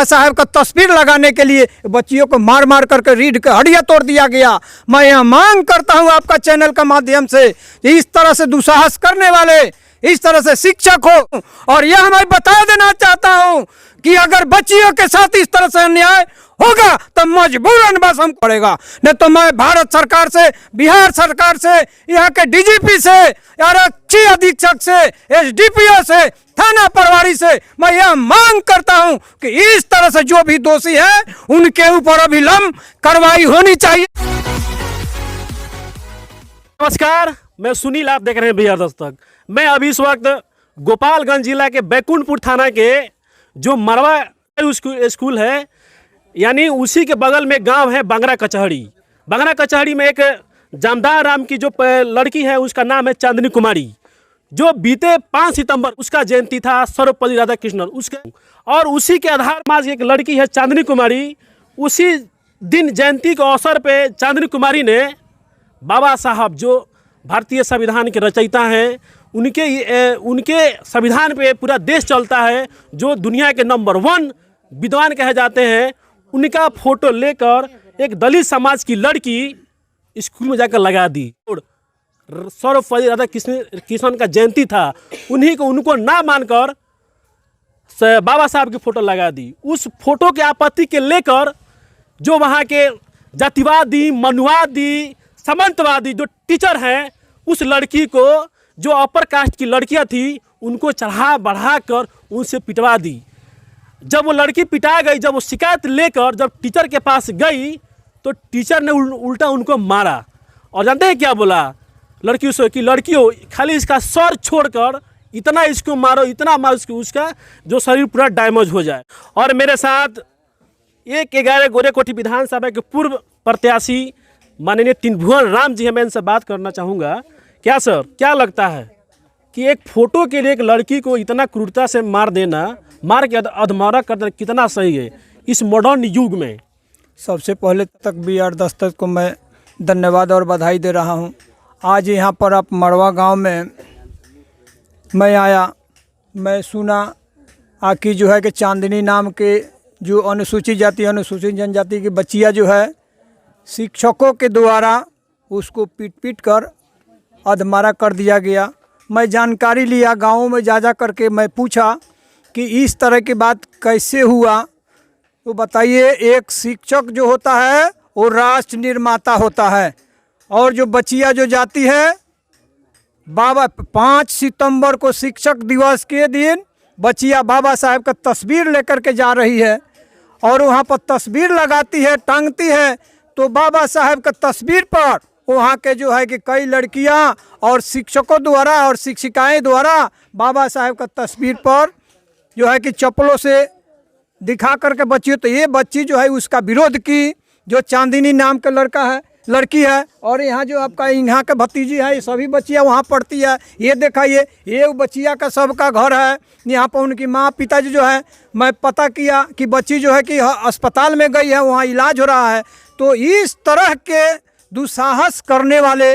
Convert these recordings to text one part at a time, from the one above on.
बाबा साहेब का तस्वीर लगाने के लिए बच्चियों को मार मार करके रीढ़ के हड्डियां तोड़ दिया गया। मैं यह मांग करता हूं आपका चैनल का माध्यम से, इस तरह से दुस्साहस करने वाले, इस तरह से शिक्षक हो, और यह मैं बता देना चाहता हूं कि अगर बच्चियों के साथ इस तरह से अन्याय होगा तो मजबूरन बस हम पड़ेगा। नहीं तो मैं भारत सरकार से, बिहार सरकार से, यहाँ के डीजीपी से, आरक्षी अधीक्षक से, एसडीपीओ से, थाना प्रभारी से मैं यह मांग करता हूं कि इस तरह से जो भी दोषी है उनके ऊपर अविलंब कार्रवाई होनी चाहिए। नमस्कार, मैं सुनील, आप देख रहे हैं बिहार दस्तक। मैं अभी इस वक्त गोपालगंज जिला के बैकुंठपुर थाना के जो मरवा स्कूल है, यानी उसी के बगल में गांव है बंगरा कचहरी। बंगरा कचहरी में एक जामदार राम की जो लड़की है उसका नाम है चांदनी कुमारी, जो बीते 5 सितंबर उसका जयंती था, सर्वपल्ली राधाकृष्णन उसके, और उसी के आधार पर एक लड़की है चांदनी कुमारी। उसी दिन जयंती के अवसर पे चांदनी कुमारी ने बाबा साहब जो भारतीय संविधान के रचयिता हैं, उनके संविधान पे पूरा देश चलता है, जो दुनिया के नंबर 1 विद्वान कहे जाते हैं, उनका फोटो लेकर एक दलित समाज की लड़की स्कूल में जाकर लगा दी। सर्वपल्ली राधाकृष्णन का जयंती था, उनको ना मानकर बाबा साहब की फोटो लगा दी। उस फोटो के आपत्ति के लेकर जो वहाँ के जातिवादी, मनुवादी, सामंतवादी जो टीचर हैं, उस लड़की को, जो अपर कास्ट की लड़कियां थी, उनको चढ़ा बढ़ा कर उनसे पिटवा दी। जब वो लड़की पिटा गई, जब वो शिकायत लेकर जब टीचर के पास गई, तो टीचर ने उल्टा उनको मारा। और जानते हैं क्या बोला लड़की से कि लड़कियों, खाली इसका सर छोड़कर इतना इसको मारो, इतना मारो उसका जो शरीर पूरा डैमेज हो जाए। और मेरे साथ 11 गोरेकोठी विधानसभा के पूर्व प्रत्याशी माननीय त्रिभुवन राम जी हैं, मैं इनसे बात करना चाहूँगा। क्या सर, क्या लगता है कि एक फ़ोटो के लिए एक लड़की को इतना क्रूरता से मार देना, मार के अधमरा कर देना कितना सही है इस मॉडर्न युग में? सबसे पहले तक बिहार दस्तक को मैं धन्यवाद और बधाई दे रहा हूं। आज यहाँ पर आप मड़वा गांव में मैं आया, मैं सुना आखिर जो है कि चांदनी नाम के जो अनुसूचित जाति, अनुसूचित जनजाति की बच्चियाँ जो है, शिक्षकों के द्वारा उसको पीट पीट कर अधमरा कर दिया गया। मैं जानकारी लिया, गाँव में जा करके मैं पूछा कि इस तरह की बात कैसे हुआ। तो बताइए, एक शिक्षक जो होता है वो राष्ट्र निर्माता होता है, और जो बच्चियाँ जो जाती है, 5 सितंबर को शिक्षक दिवस के दिन बच्चियाँ बाबा साहेब का तस्वीर लेकर के जा रही है, और वहाँ पर तस्वीर लगाती है, टांगती है। तो बाबा साहेब का तस्वीर पर वहाँ के जो है कि कई लड़कियाँ और शिक्षकों द्वारा और शिक्षिकाएं द्वारा बाबा साहेब का तस्वीर पर जो है कि चप्पलों से दिखा करके बच्चियों, तो ये बच्ची जो है उसका विरोध की, जो चांदनी नाम का लड़की है। और यहाँ जो आपका यहाँ का भतीजी है, ये सभी बच्चियाँ वहाँ पढ़ती है। ये दिखाइए, ये बच्चियाँ का सबका घर है। यहाँ पर उनकी माँ पिताजी जो है, मैं पता किया कि बच्ची जो है कि अस्पताल में गई है, वहाँ इलाज हो रहा है। तो इस तरह के दुस्साहस करने वाले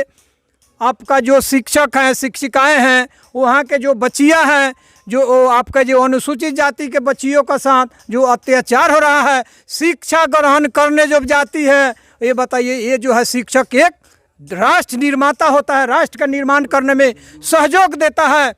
आपका जो शिक्षक हैं, शिक्षिकाएं हैं, वहाँ के जो बच्चियाँ हैं, जो आपका जो अनुसूचित जाति के बच्चियों का साथ जो अत्याचार हो रहा है, शिक्षा ग्रहण करने जब जाती है, ये बताइए, ये जो है शिक्षक एक राष्ट्र निर्माता होता है, राष्ट्र का निर्माण करने में सहयोग देता है।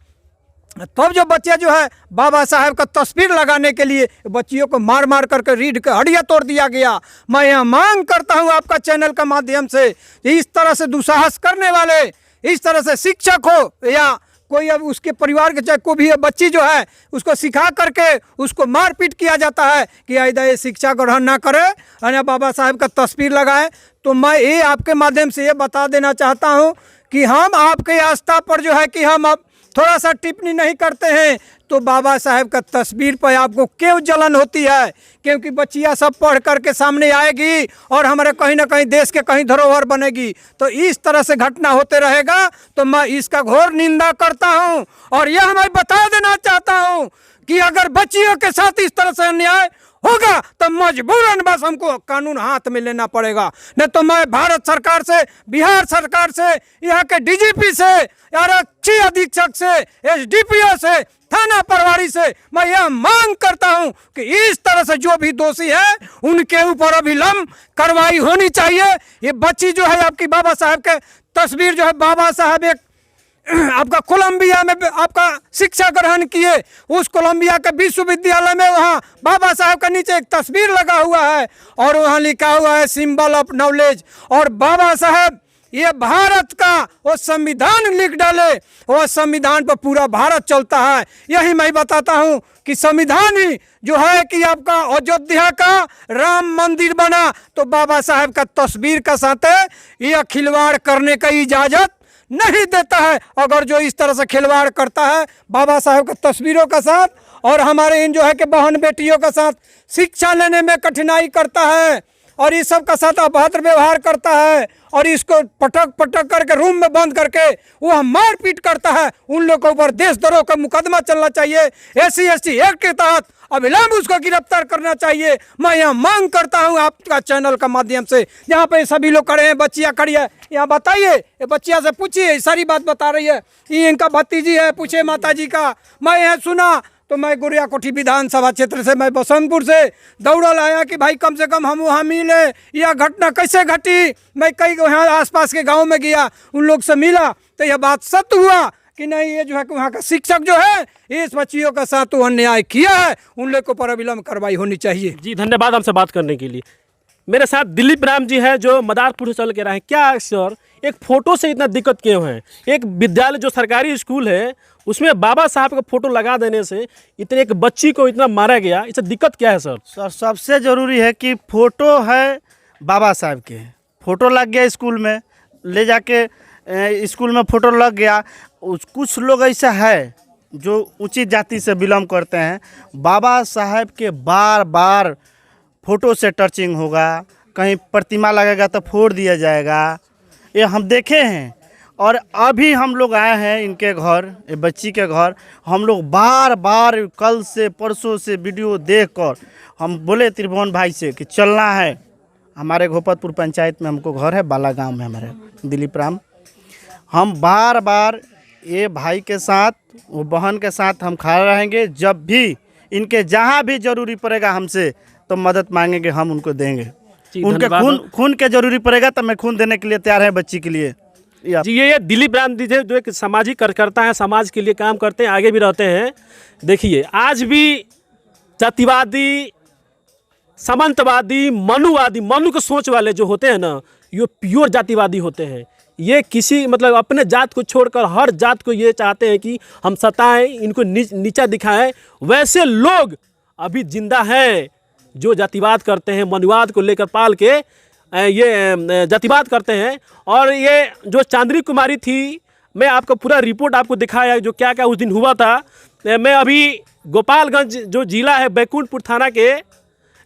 तब जो बच्चे जो है बाबा साहेब का तस्वीर लगाने के लिए बच्चियों को मार मार करके रीढ़ के हड्डियां तोड़ दिया गया। मैं यह मांग करता हूं आपका चैनल का माध्यम से, इस तरह से दुस्साहस करने वाले, इस तरह से शिक्षक हो या कोई अब उसके परिवार के, चाहे कोई भी बच्ची जो है उसको सिखा करके उसको मारपीट किया जाता है कि आइदा ये शिक्षा ग्रहण ना करे और बाबा साहेब का तस्वीर लगाए। तो मैं ये आपके माध्यम से ये बता देना चाहता हूँ कि हम आपके आस्था पर जो है कि हम अब थोड़ा सा टिप्पणी नहीं करते हैं। तो बाबा साहेब का तस्वीर पर आपको क्यों जलन होती है? क्योंकि बच्चियाँ सब पढ़ करके सामने आएगी और हमारे कहीं ना कहीं देश के कहीं धरोहर बनेगी। तो इस तरह से घटना होते रहेगा तो मैं इसका घोर निंदा करता हूं। और यह मैं बता देना चाहता हूं कि अगर बच्चियों के साथ इस तरह से अन्याय होगा तो मजबूरन बस हमको कानून हाथ में लेना पड़ेगा। नहीं तो मैं भारत सरकार से, बिहार सरकार से, यहाँ के डीजीपी से, आरक्षी अधीक्षक से, एसडीपीओ से, थाना प्रभारी से मैं यह मांग करता हूं कि इस तरह से जो भी दोषी है उनके ऊपर अविलंब कार्रवाई होनी चाहिए। ये बच्ची जो है आपकी बाबा साहब के तस्वीर जो है, बाबा साहब एक आपका कोलंबिया में आपका शिक्षा ग्रहण किए, उस कोलंबिया के विश्वविद्यालय में वहाँ बाबा साहब के नीचे एक तस्वीर लगा हुआ है और वहाँ लिखा हुआ है सिंबल ऑफ नॉलेज। और बाबा साहब ये भारत का वो संविधान लिख डाले, वो संविधान पर पूरा भारत चलता है। यही मैं बताता हूँ कि संविधान ही जो है कि आपका अयोध्या का राम मंदिर बना तो बाबा साहब का तस्वीर का साथ ये खिलवाड़ करने का इजाज़त नहीं देता है। अगर जो इस तरह से खिलवाड़ करता है बाबा साहब के तस्वीरों के साथ और हमारे इन जो है कि बहन बेटियों के साथ शिक्षा लेने में कठिनाई करता है और इस सब का साथ अभद्र व्यवहार करता है और इसको पटक पटक करके रूम में बंद करके वह मारपीट करता है, उन लोगों के ऊपर देशद्रोह का मुकदमा चलना चाहिए। SC/ST एक्ट के तहत अविलंब उसको गिरफ्तार करना चाहिए। मैं यह मांग करता हूं आपका चैनल का माध्यम से, जहां पे सभी लोग खड़े हैं, बच्चियां खड़ी है, यहाँ बताइए, ये बच्चियां से पूछिए, सारी बात बता रही है। ये इनका भतीजी है, पूछे माता जी का। मैं यह सुना तो मैं गुड़ियाकोठी विधानसभा क्षेत्र से, मैं बसंतपुर से दौड़ल आया कि भाई कम से कम हम वहाँ मिले, यह घटना कैसे घटी। मैं कई वहाँ आसपास के गांव में गया, उन लोग से मिला तो यह बात सत्य हुआ कि नहीं, ये जो है कि वहाँ का शिक्षक जो है इस बच्चियों का साथ तो अन्याय किया है, उन लोग को पर अविलंब कार्रवाई होनी चाहिए। जी धन्यवाद हमसे बात करने के लिए। मेरे साथ दिलीप राम जी हैं जो मदारपुर से चल के रहे हैं। क्या सर एक फ़ोटो से इतना दिक्कत क्यों है? एक विद्यालय जो सरकारी स्कूल है उसमें बाबा साहब का फ़ोटो लगा देने से इतने एक बच्ची को इतना मारा गया, इससे दिक्कत क्या है सर? सर सबसे ज़रूरी है कि फ़ोटो है बाबा साहब के, फ़ोटो लग गया स्कूल में, ले जाके स्कूल में फ़ोटो लग गया। कुछ लोग ऐसा है जो उचित जाति से बिलोंग करते हैं, बाबा साहब के बार बार फ़ोटो से टचिंग होगा, कहीं प्रतिमा लगेगा तो फोड़ दिया जाएगा, ये हम देखे हैं। और अभी हम लोग आए हैं इनके घर, ये बच्ची के घर, हम लोग बार बार कल से परसों से वीडियो देखकर हम बोले त्रिभुवन भाई से कि चलना है। हमारे घोपतपुर पंचायत में हमको घर है, बाला गांव में हमारे दिलीप राम। हम बार बार ये भाई के साथ, वो बहन के साथ हम खड़े रहेंगे। जब भी इनके जहाँ भी ज़रूरी पड़ेगा हमसे तो मदद मांगेंगे, हम उनको देंगे। उनके खून के जरूरी पड़ेगा तो मैं खून देने के लिए तैयार है बच्ची के लिए। जी ये दिलीप राम जी जो एक सामाजिक कार्यकर्ता हैं, समाज के लिए काम करते हैं, आगे भी रहते हैं। देखिए आज भी जातिवादी, सामंतवादी, मनुवादी, मनु के सोच वाले जो होते हैं ना, ये प्योर जातिवादी होते हैं। ये किसी मतलब अपने जात को छोड़कर हर जात को ये चाहते हैं कि हम सताएं, इनको नीचा दिखाएं। वैसे लोग अभी जिंदा हैं जो जातिवाद करते हैं, मनुवाद को लेकर पाल के ये जातिवाद करते हैं। और ये जो चांदनी कुमारी थी, मैं आपको पूरा रिपोर्ट आपको दिखाया जो क्या क्या उस दिन हुआ था। मैं अभी गोपालगंज जो ज़िला है, बैकुंठपुर थाना के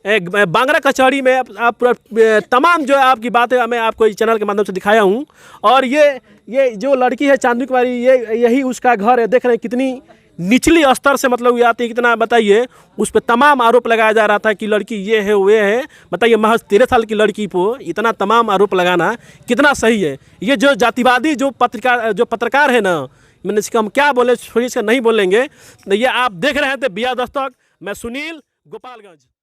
बांगरा कचहरी में आप पूरा तमाम जो है आपकी बातें मैं आपको इस चैनल के माध्यम से दिखाया हूँ। और ये जो लड़की है चांदनी कुमारी, यही उसका घर है। देख रहे हैं कितनी निचली स्तर से मतलब ये आती है, कितना बताइए। उस पर तमाम आरोप लगाया जा रहा था कि लड़की ये है वो है। बताइए महज 13 साल की लड़की को इतना तमाम आरोप लगाना कितना सही है? ये जो जातिवादी जो पत्रकार है ना, मैंने इसका हम क्या बोले, छोड़िए इसका नहीं बोलेंगे। ये आप देख रहे थे बिया दस्तक, मैं सुनील, गोपालगंज।